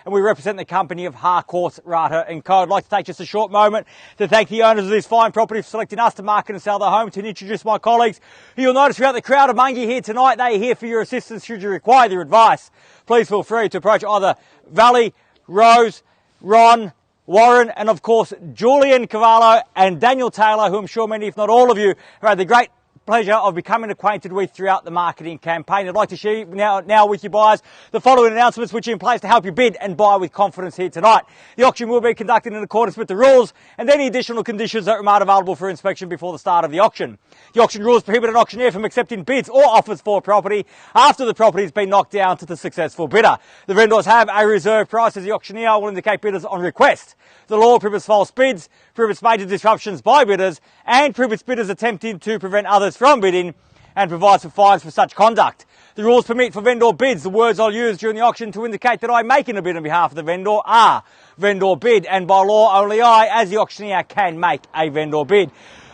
and we represent the company of Harcourts, Rata and Co. I'd like to take just a short moment to thank the owners of this fine property for selecting us to market and sell their home, to introduce my colleagues who you'll notice throughout the crowd among you here tonight. They are here for your assistance should you require their advice. Please feel free to approach either Valley, Rose, Ron, Warren and of course Julian Cavallo and Daniel Taylor, who I'm sure many if not all of you have had the great pleasure of becoming acquainted with throughout the marketing campaign. I'd like to share now with you buyers the following announcements which are in place to help you bid and buy with confidence here tonight. The auction will be conducted in accordance with the rules and any additional conditions that remain available for inspection before the start of the auction. The auction rules prohibit an auctioneer from accepting bids or offers for a property after the property has been knocked down to the successful bidder. The vendors have a reserve price as the auctioneer will indicate bidders on request. The law prohibits false bids, prohibits major disruptions by bidders and prohibits bidders attempting to prevent others from bidding and provides for fines for such conduct. The rules permit for vendor bids. The words I'll use during the auction to indicate that I'm making a bid on behalf of the vendor are vendor bid, and by law only I, as the auctioneer, can make a vendor bid.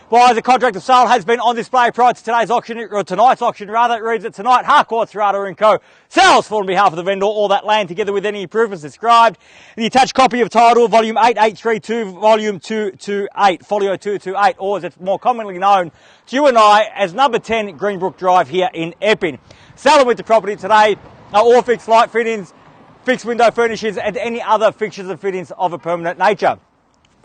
Buyers, the contract of sale has been on display prior to today's auction, or tonight's auction rather. It reads that tonight Harcourts, Rata and Co. sells for on behalf of the vendor all that land together with any improvements described. The attached copy of title, volume 8832, volume 228, folio 228, or as it's more commonly known to you and I as number 10 Greenbrook Drive here in Epping. Selling with the property today are all fixed light fittings, fixed window furnishings and any other fixtures and fittings of a permanent nature.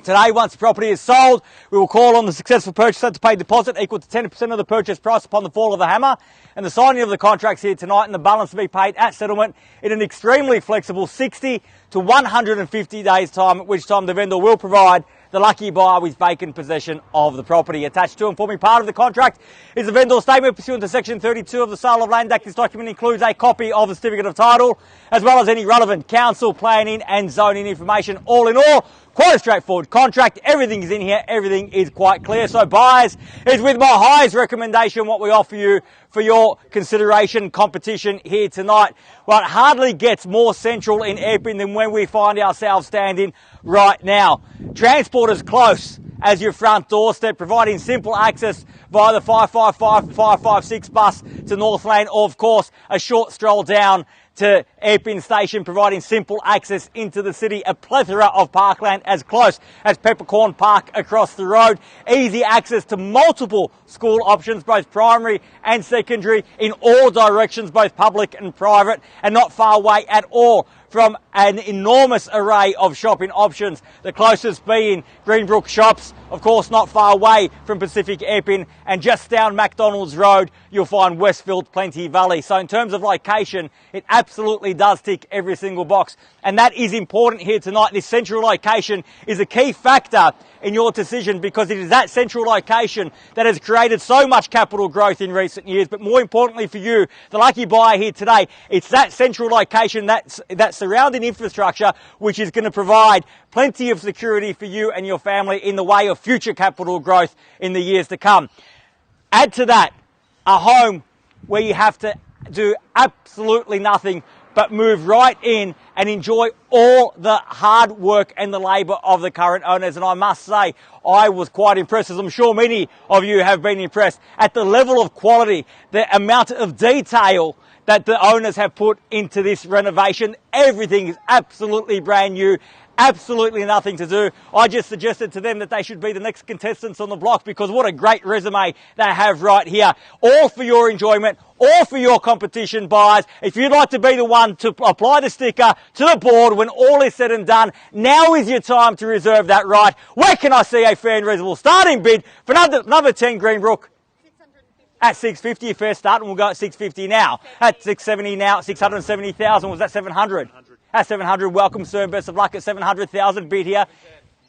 Today, once the property is sold, we will call on the successful purchaser to pay a deposit equal to 10% of the purchase price upon the fall of the hammer, and the signing of the contracts here tonight and the balance to be paid at settlement in an extremely flexible 60 to 150 days time, at which time the vendor will provide the lucky buyer with vacant possession of the property. Attached to and forming part of the contract is a vendor statement pursuant to Section 32 of the Sale of Land Act. This document includes a copy of the certificate of title, as well as any relevant council, planning and zoning information. All in all, quite a straightforward contract. Everything is in here. Everything is quite clear. So buyers, is with my highest recommendation what we offer you for your consideration competition here tonight. Well, it hardly gets more central in Epping than when we find ourselves standing right now. Transport is close as your front doorstep, providing simple access via the 555, 556 bus to North Lane, or of course a short stroll down to Epping Station, providing simple access into the city. A plethora of parkland as close as Peppercorn Park across the road. Easy access to multiple school options, both primary and secondary, in all directions, both public and private, and not far away at all from an enormous array of shopping options, the closest being Greenbrook shops, of course not far away from Pacific Epping, and just down McDonald's Road you'll find Westfield Plenty Valley. So in terms of location, it absolutely does tick every single box, and that is important here tonight. This central location is a key factor in your decision, because it is that central location that has created so much capital growth in recent years. But more importantly for you, the lucky buyer here today, it's that central location, that surrounding infrastructure, which is going to provide plenty of security for you and your family in the way of future capital growth in the years to come. Add to that a home where you have to do absolutely nothing but move right in and enjoy all the hard work and the labour of the current owners. And I must say, I was quite impressed, as I'm sure many of you have been impressed, at the level of quality, the amount of detail that the owners have put into this renovation. Everything is absolutely brand new. Absolutely nothing to do. I just suggested to them that they should be the next contestants on the block, because what a great resume they have right here. All for your enjoyment, all for your competition, buyers. If you'd like to be the one to apply the sticker to the board when all is said and done, now is your time to reserve that right. Where can I see a fair and reasonable starting bid for number 10 Greenbrook? At 650, a fair start, and we'll go at 650 now. At 670 now, 670,000. Was that 700? At 700, welcome sir, best of luck at 700,000 bid here.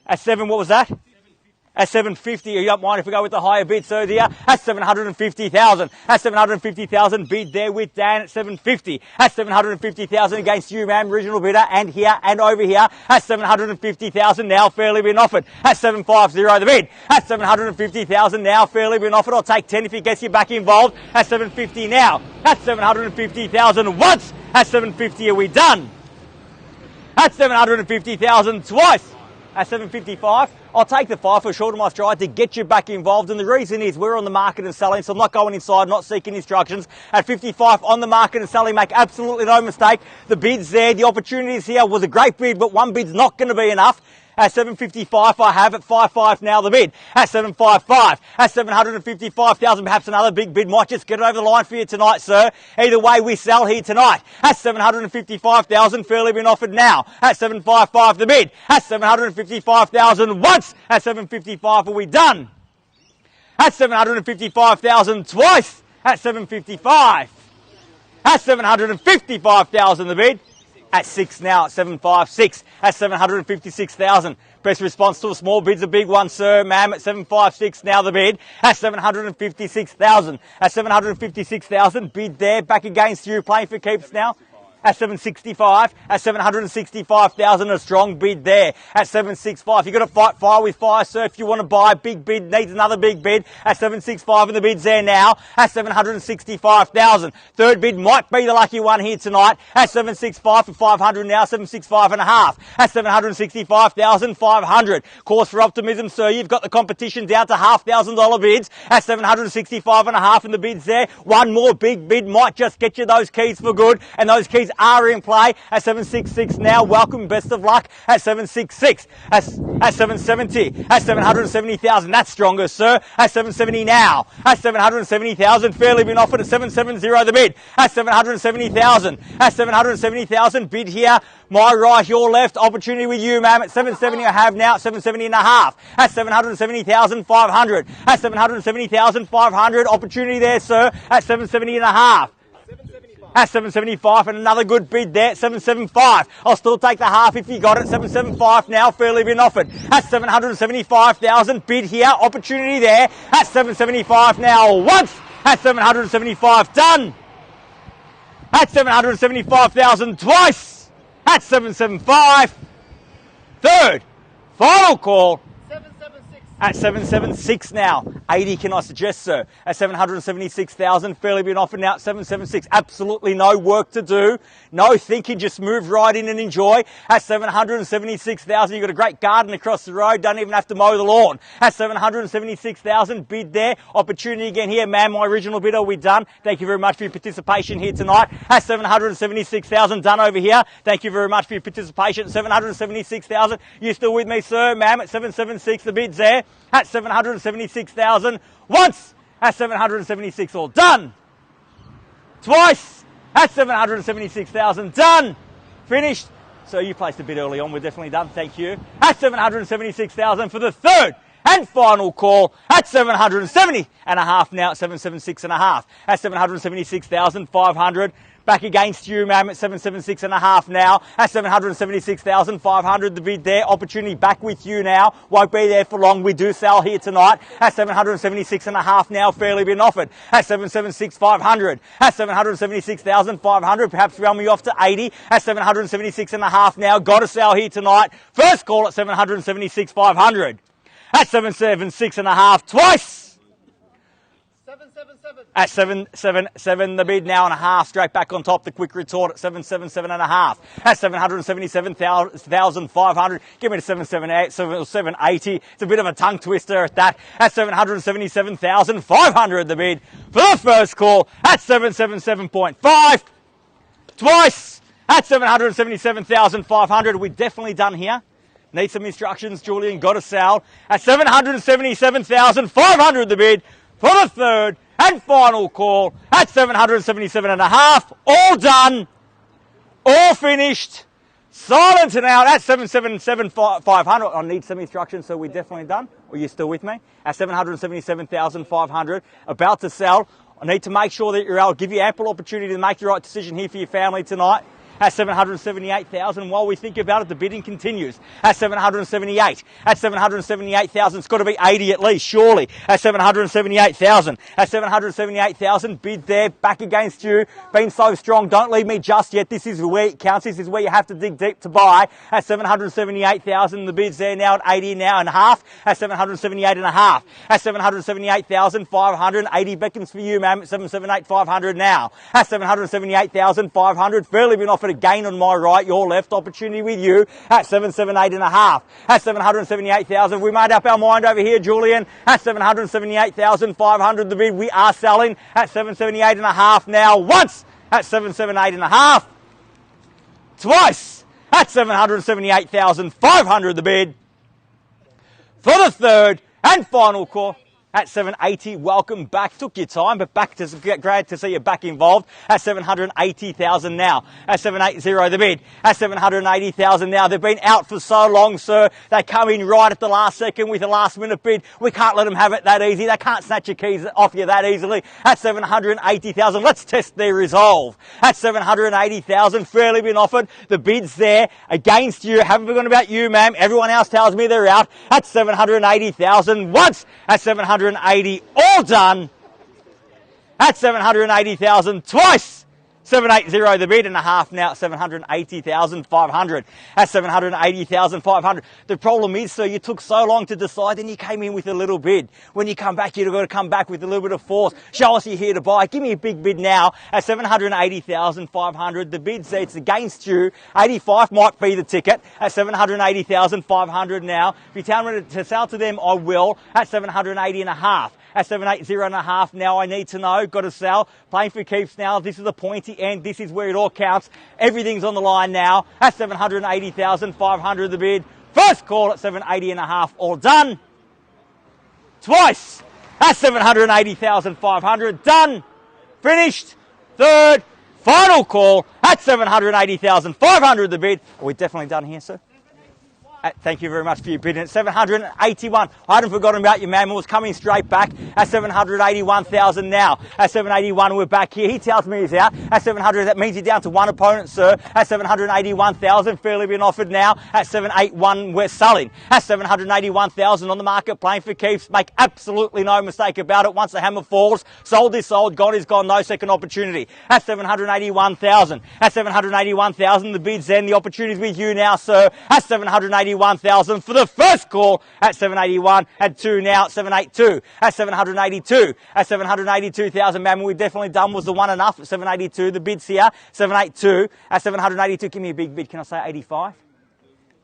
At 7, what was that? At 750, you don't mind if we go with the higher bid, sir, dear? At 750,000. At 750,000 bid there with Dan at 750. At 750,000 against you, ma'am, original bidder, and here and over here. At 750,000 now fairly been offered. At 750 the bid. At 750,000 now fairly been offered. I'll take 10 if he gets you back involved. At 750 now. At 750,000 once. At 750 are we done? At 750,000 twice. at 7.55. I'll take the 5 for a short of my stride to get you back involved. And the reason is we're on the market and selling, so I'm not going inside, not seeking instructions. At 55 on the market and selling, make absolutely no mistake. The bid's there, the opportunities here was a great bid, but one bid's not going to be enough. At 7.55, I have at 5.5 now the bid. At 7.55, at 755,000, perhaps another big bid might just get it over the line for you tonight, sir. Either way, we sell here tonight. At 755,000, fairly been offered now. At 7.55 the bid. At 755,000 once. At 7.55 are we done? At 755,000 twice. At 7.55. At 755,000 the bid. At 6 now, at 756, at 756,000. Best response to a small bid's a big one, sir, ma'am, at 756 now the bid. At 756,000. At 756,000, bid there, back against you, playing for keeps now. At 765, at 765,000, a strong bid there. At 765, you've got to fight fire with fire, sir. If you want to buy, big bid needs another big bid. At 765, and the bid's there now. At 765,000. Third bid might be the lucky one here tonight. At 765 for 500 now, 765 and a half. At 765,500. Cause for optimism, sir. You've got the competition down to $1,500 bids. At 765 and a half, and the bid's there. One more big bid might just get you those keys for good, and those keys are in play. At 766 now, welcome, best of luck. At 766, at 770, at 770,000, that's stronger, sir. At 770 now, at 770,000, fairly been offered. At 770 the bid. At 770,000, at 770,000, bid here, my right, your left, opportunity with you, ma'am. At 770 I have now, at 770 and a half. At 770,500, at 770,500, opportunity there, sir. At 770 and a half. At 775 and another good bid there at 775. I'll still take the half if you got it. 775 now, fairly been offered. At 775,000, bid here, opportunity there. At 775 now, once. At 775, done. At 775,000, twice. At 775. Third, final call. At 776 now, 80 can I suggest, sir. At 776,000, fairly been offered now at 776. Absolutely no work to do, no thinking, just move right in and enjoy. At 776,000, you've got a great garden across the road, don't even have to mow the lawn. At 776,000, bid there, opportunity again here, ma'am, my original bid, are we done? Thank you very much for your participation here tonight. At 776,000, done over here. Thank you very much for your participation. 776,000, you still with me, sir, ma'am? At 776, the bid's there. At 776,000, once. At 776, all done. Twice. At 776,000, done. Finished. So you placed a bid early on, we're definitely done, thank you. At 776,000 for the third and final call. At 770 and a half now, at 776 and a half. At 776,500. Back against you, ma'am, at 776 and a half now. At 776,500, the bid there. Opportunity back with you now. Won't be there for long. We do sell here tonight. At 776 and a half now, fairly been offered. At 776,500. At 776,500, perhaps round me off to 80. At 776 and a half now, got to sell here tonight. First call at 776,500. At 776 and a half, twice. At 777, the bid now and a half, straight back on top, the quick retort at 777 and a half. At 777,500, give me the 778, 780. It's a bit of a tongue twister at that. At 777,500, the bid for the first call. At 777.5, twice. At 777,500, we're definitely done here. Need some instructions, Julian, got to sell. At 777,500, the bid for the third and final call at 777 and a half. All done, all finished, silent and out at 777,500. I need some instructions, so we're definitely done. Are you still with me? At 777,500, about to sell. I need to make sure that you're able to give you ample opportunity to make the right decision here for your family tonight. At 778,000, while we think about it, the bidding continues. At 778. At 778,000, it's got to be 80 at least, surely. At 778,000. At 778,000, bid there, back against you. Been so strong, don't leave me just yet. This is where it counts. This is where you have to dig deep to buy. At 778,000, the bid's there now at 80 now and a half. At 778 and a half. At 778,500, 80 beckons for you, ma'am. At 778,500 now. At 778,500, fairly been offered again on my right, your left, opportunity with you at 778.5. At 778,000, we made up our mind over here, Julian. At 778,500 the bid, we are selling at 778.5 now. Once at 778.5. Twice at 778,500 the bid. For the third and final call at 780. Welcome back. Took your time, but glad to see you back involved at 780,000 now. At 780 the bid. At 780,000 now. They've been out for so long, sir. They come in right at the last second with a last minute bid. We can't let them have it that easy. They can't snatch your keys off you that easily. At 780,000, let's test their resolve. At 780,000, fairly been offered. The bid's there against you. Haven't forgotten about you, ma'am. Everyone else tells me they're out. At 780,000 once. At 780, all done. At 780,000 twice. 780 the bid and a half now at 780,500. At 780,500. The problem is, sir, you took so long to decide, then you came in with a little bid. When you come back, you've got to come back with a little bit of force. Show us you're here to buy. Give me a big bid now at 780,500. The bid says it's against you. 85 might be the ticket at 780,500 now. If you tell me to sell to them, I will at 780.5. At 780.5 now, I need to know. Got to sell. Playing for keeps now. This is the pointy end. This is where it all counts. Everything's on the line now. At 780,500 the bid. First call at 780.5. All done. Twice. At 780,500. Done. Finished. Third. Final call at 780,500 the bid. Are we definitely done here, sir? Thank you very much for your bid. At 781, I hadn't forgotten about you, man. It was coming straight back at 781,000 now. At 781, we're back here. He tells me he's out. At 700, that means you're down to one opponent, sir. At 781,000, fairly been offered now. At 781, we're selling. At 781,000 on the market, playing for keeps. Make absolutely no mistake about it. Once the hammer falls, sold is sold, gone is gone, no second opportunity. At 781,000. At 781,000, the bid's in. The opportunity's with you now, sir. At 781,000 for the first call at 781 and two now at 782 at 782 at 782,000. Man, we've definitely done was the one enough at 782. The bid's here 782 at 782. Give me a big bid. Can I say 85?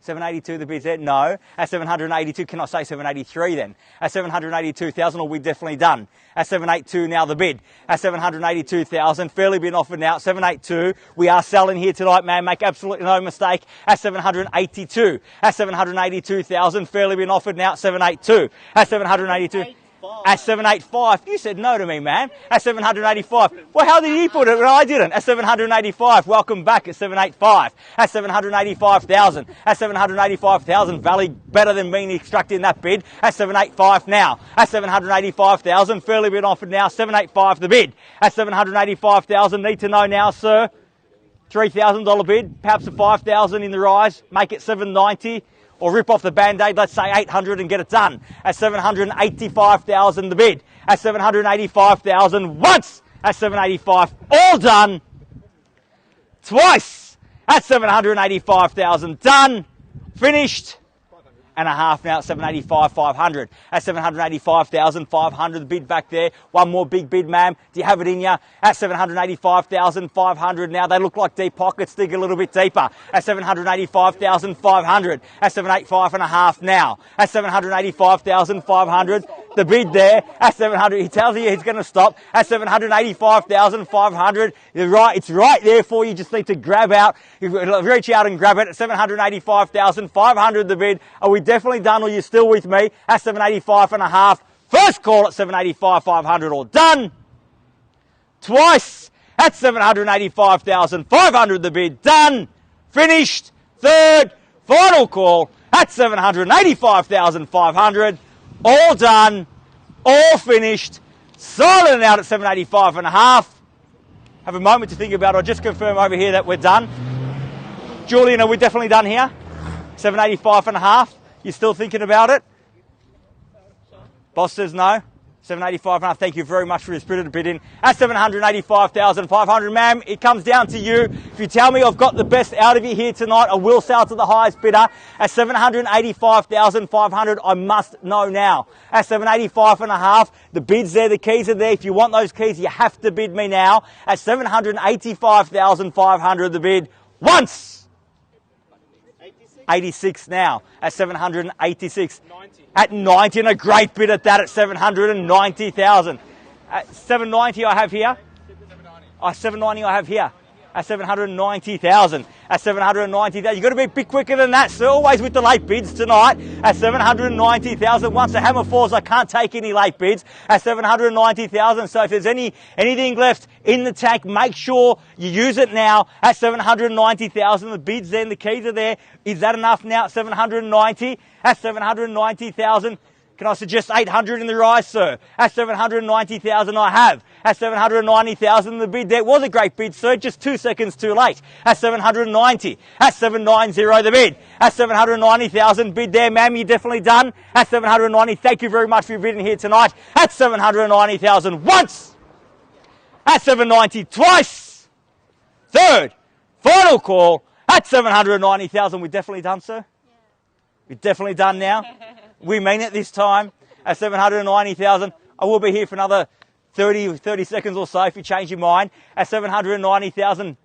782, the bid's there? No. At 782, can I say 783 then? At 782,000, we definitely done. At 782 now the bid. At 782,000, fairly been offered now. 782, we are selling here tonight, man. Make absolutely no mistake. At 782. At 782,000, fairly been offered now. 782. At 782. At 785. You said no to me, man. At 785. Well, how did he put it? Well, I didn't. At 785. Welcome back at 785. At 785,000. At 785,000. Valley better than being extracted in that bid. At 785 now. At 785,000. Fairly been offered now. 785 the bid. At 785,000. Need to know now, sir. $3,000 bid. Perhaps a 5,000 in the rise. Make it 790. Or rip off the Band-Aid, let's say 800 and get it done. At 785,000 the bid. At 785,000 once. At 785, all done. Twice. At 785,000 done. Finished. And a half now at 785,500. At 785,500, the bid back there. One more big bid, ma'am. Do you have it in you? At 785,500 now. They look like deep pockets. Dig a little bit deeper. At 785,500. At 785 and a half now. At 785,500. The bid there at 700. He tells you he's going to stop at 785,500. You're right. It's right there for you. Just need to grab out. Reach out and grab it at 785,500. The bid. Are we definitely done? Or are you still with me at 785 and a half? First call at 785,500. All done. Twice at 785,500. The bid done. Finished. Third. Final call at 785,500. All done, all finished, silent out at 785 and a half. Have a moment to think about it. I'll just confirm over here that we're done. Julian, are we definitely done here? 785 and a half. You still thinking about it? Boss says no. 785 and a half. Thank you very much for your spirited bidding. At 785,500, ma'am, it comes down to you. If you tell me I've got the best out of you here tonight, I will sell to the highest bidder. At 785,500, I must know now. At 785 and a half, the bid's there, the keys are there. If you want those keys, you have to bid me now. At 785,500, the bid, once. 86 now at 786. 90. At 90, and a great bid at that at 790,000. At 790 I have here. 790 I have here. At 790,000. At 790,000. You've got to be a bit quicker than that, sir. Always with the late bids tonight. At 790,000. Once the hammer falls, I can't take any late bids. At 790,000. So if there's anything left in the tank, make sure you use it now. At 790,000. The bids there and the keys are there. Is that enough now at 790? At 790,000. Can I suggest 800 in the rise, sir? At 790,000 I have. At 790,000 the bid there was a great bid, sir, just 2 seconds too late. At 790. At 790 the bid. At 790,000 bid there, ma'am, you're definitely done. At 790, thank you very much for your bidding here tonight. At 790,000 once. At 790 twice. Third, final call. At 790,000, we're definitely done, sir? Yeah. We're definitely done now. We mean it this time. At 790,000, I will be here for another 30 seconds or so if you change your mind. At 790,000,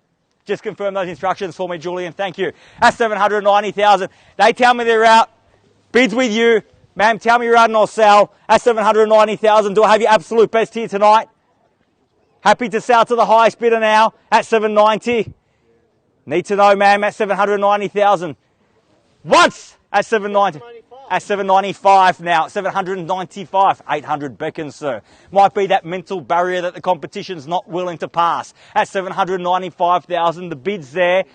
just confirm those instructions for me, Julian. Thank you. At 790,000, they tell me they're out. Bids with you. Ma'am, tell me you're out and I'll sell. At 790,000, do I have your absolute best here tonight? Happy to sell to the highest bidder now at 790. Need to know, ma'am, at 790,000. Once at 790. At 795 now, 795, 800 beckons, sir. Might be that mental barrier that the competition's not willing to pass. At 795,000, the bid's there.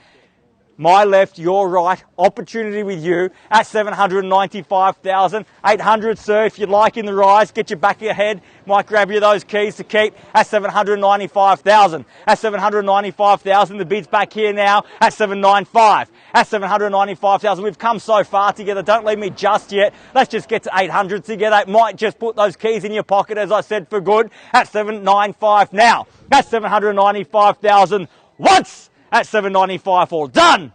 My left, your right, opportunity with you at 795,000. 800, sir, if you'd like in the rise, get your back ahead. Might grab you those keys to keep at 795,000. At 795,000, the bid's back here now at 795. At 795,000, we've come so far together. Don't leave me just yet. Let's just get to 800 together. It might just put those keys in your pocket, as I said, for good. At 795 now. At 795,000 once. At 795, all done.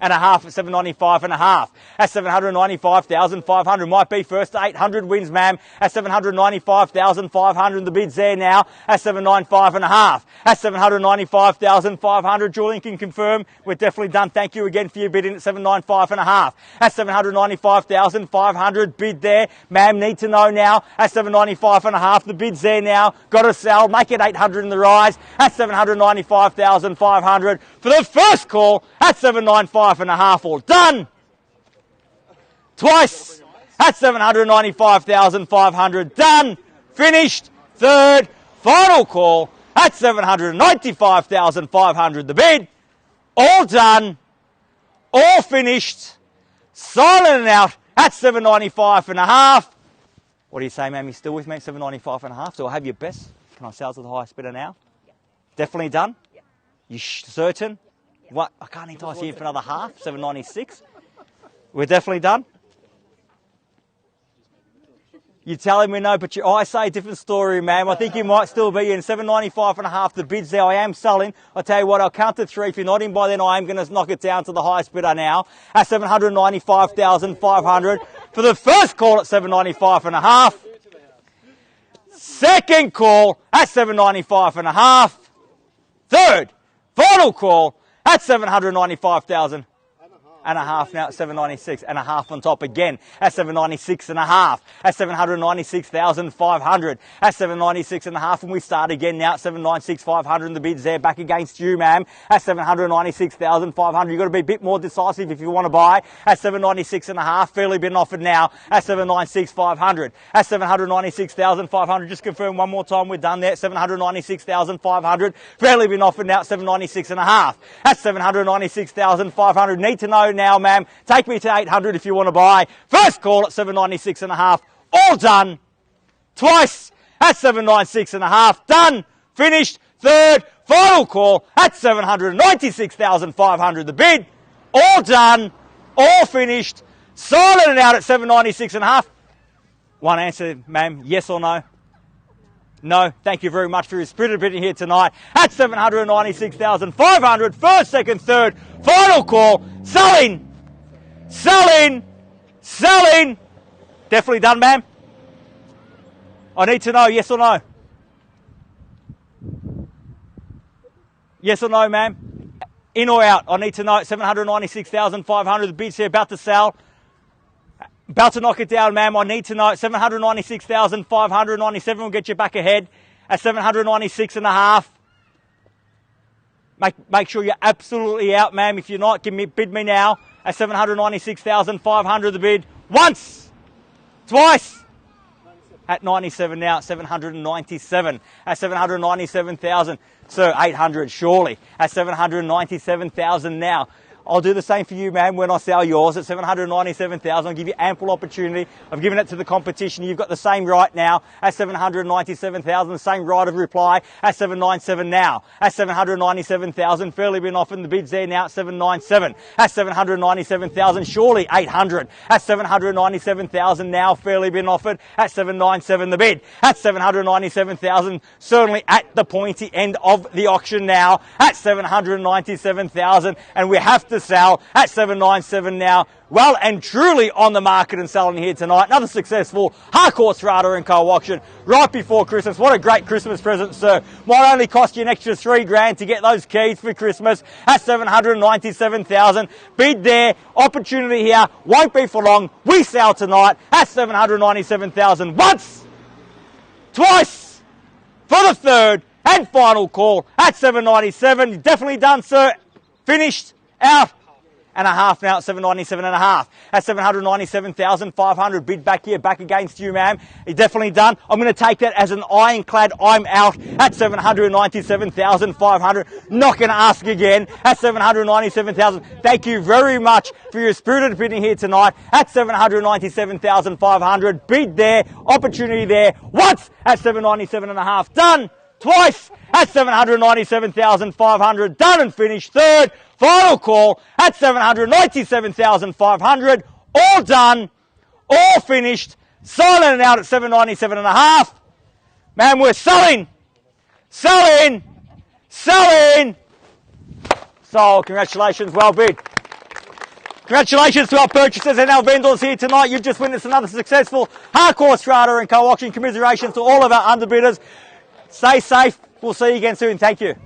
And a half at 795 and a half. At 795,500 might be first to 800 wins, ma'am. At 795,500, the bid's there now. At 795 and a half. At 795,500, Julian can confirm we're definitely done. Thank you again for your bidding at 795 and a half. At 795,500, bid there. Ma'am, need to know now. At 795 and a half, the bid's there now. Got to sell. Make it 800 in the rise. At 795,500 for the first call at 795 and a half, all done. Twice at 795,500, done. Finished. Third, final call at 795,500, the bid. All done. All finished. Silent and out at 795 and a half. What do you say, ma'am? You still with me at 795 and a half? Do I have your best? Can I sell to the highest bidder now? Yeah. Definitely done? Yeah. You certain? What? I can't entice you in for another half, 796. We're definitely done. You're telling me no, but your eyes say a different story, ma'am. I think you might still be in 795 and a half. The bid's there. I am selling. I'll tell you what, I'll count to three. If you're not in by then, I am going to knock it down to the highest bidder now at 795,500 for the first call at 795 and a half. Second call at 795 and a half. Third, final call at 795,000 and a half now at 796 and a half on top again at 796 and a half at 796,500 at 796 and a half, and we start again now at 796,500 and the bid's there back against you, ma'am, at 796,500. You've got to be a bit more decisive if you want to buy at 796 and a half. Fairly been offered now at 796,500 at 796,500. Just confirm one more time we're done there at 796,500. Fairly been offered now at 796 and a half at 796,500. Need to know now, ma'am. Take me to 800 if you want to buy. First call at 796 and a half. All done. Twice at 796 and a half. Done. Finished. Third, final call at 796,500. The bid. All done. All finished. Silent and out at 796 and a half. One answer, ma'am. Yes or no? No. Thank you very much for your spirited bidding here tonight at 796,500. First, second, third, final call. Selling. Selling. Selling. Definitely done, ma'am? I need to know yes or no. Yes or no, ma'am? In or out? I need to know. 796,500. The bid's here, about to sell. About to knock it down, ma'am. I need to know. 796,597 will get you back ahead at 796 and a half. Make sure you're absolutely out, ma'am. If you're not, bid me now at 796,500 the bid. Once, twice, at 97 now, 797 at 797,000. Sir, 800 surely at 797,000 now. I'll do the same for you, ma'am, when I sell yours at 797,000. I'll give you ample opportunity. I've given it to the competition. You've got the same right now at 797,000, the same right of reply at 797 now. At 797,000, fairly been offered. The bid's there now at 797. At 797,000, surely 800. At 797,000 now, fairly been offered. At 797 the bid. At 797,000, certainly at the pointy end of the auction now. At 797,000, and we have to sell at 797 now. Well and truly on the market and selling here tonight. Another successful Harcourts, Rata and Co auction right before Christmas. What a great Christmas present, sir. Might only cost you an extra $3,000 to get those keys for Christmas at 797,000. Bid there. Opportunity here. Won't be for long. We sell tonight at 797,000. Once, twice, for the third and final call at 797. Definitely done, sir. Finished. Out and a half now at 797 and a half at 797,500. Bid back here, back against you, ma'am. You're definitely done. I'm going to take that as an ironclad. I'm out at 797,500. Not going to ask again at 797,000. Thank you very much for your spirited bidding here tonight at 797,500. Bid there, opportunity there. Once at 797 and a half. Done. Twice at 797,500. Done and finished. Third, final call at 797,500. All done, all finished. Silent and out at 797 and a half. Man, we're selling. Selling. Selling. So, congratulations, well bid. Congratulations to our purchasers and our vendors here tonight. You've just witnessed another successful Harcourts, Rata and Co auction. Commiserations to all of our underbidders. Stay safe. We'll see you again soon. Thank you.